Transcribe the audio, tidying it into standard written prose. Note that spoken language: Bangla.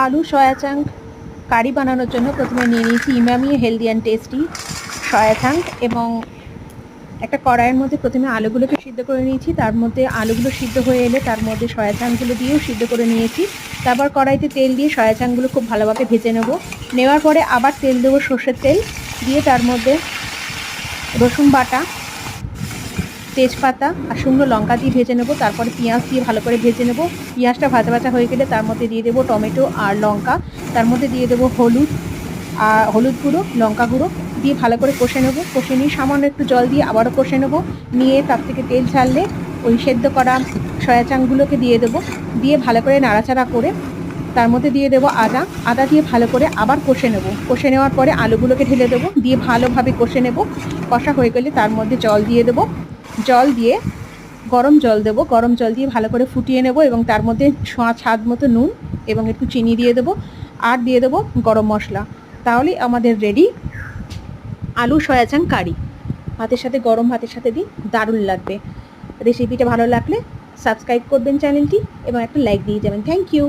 আলু সয়া চাঙ্ক কারি বানানোর জন্য প্রথমে নিয়ে নিয়েছি Emami healthy and tasty soya chunk এবং একটা কড়াইয়ের মধ্যে প্রথমে আলুগুলোকে সিদ্ধ করে নিয়েছি। তার মধ্যে আলুগুলো সিদ্ধ হয়ে এলে তার মধ্যে সয়া চাঙ্কগুলো দিয়েও সিদ্ধ করে নিয়েছি। তারপর কড়াইতে তেল দিয়ে সয়া চাঙ্কগুলো খুব ভালোভাবে ভেজে নেওয়ার পরে আবার তেল দেবো, সর্ষের তেল দিয়ে তার মধ্যে রসুন বাটা, তেজপাতা আর শুকনো লঙ্কা দিয়ে ভেজে নেবো। তারপরে পেঁয়াজ দিয়ে ভালো করে ভেজে নেবো। পেঁয়াজটা ভাজা হয়ে গেলে তার মধ্যে দিয়ে দেবো টমেটো আর লঙ্কা। তার মধ্যে দিয়ে দেবো হলুদ গুঁড়ো, লঙ্কা গুঁড়ো দিয়ে ভালো করে কষে নেবো। কষে নিয়ে সামান্য একটু জল দিয়ে আবারও কষে নেবো। নিয়ে তার থেকে তেল ছাড়লে ওই সেদ্ধ করা সয়া চাঙ্কগুলোকে দিয়ে দেবো। দিয়ে ভালো করে নাড়াচাড়া করে তার মধ্যে দিয়ে দেবো আদা দিয়ে ভালো করে আবার কষে নেবো। কষে নেওয়ার পরে আলুগুলোকে ঢেলে দেবো, দিয়ে ভালোভাবে কষে নেবো। কষা হয়ে গেলে তার মধ্যে জল দিয়ে দেবো। জল দিয়ে গরম জল দেবো। গরম জল দিয়ে ভালো করে ফুটিয়ে নেব এবং তার মধ্যে স্বাদ মতো নুন এবং একটু চিনি দিয়ে দেবো আর দিয়ে দেবো গরম মশলা। তাহলেই আমাদের রেডি আলু সয়া চাঙ্ক কারি। ভাতের সাথে, গরম ভাতের সাথে দিই, দারুণ লাগবে। রেসিপিটা ভালো লাগলে সাবস্ক্রাইব করবেন চ্যানেলটি এবং একটা লাইক দিয়ে যাবেন। Thank you.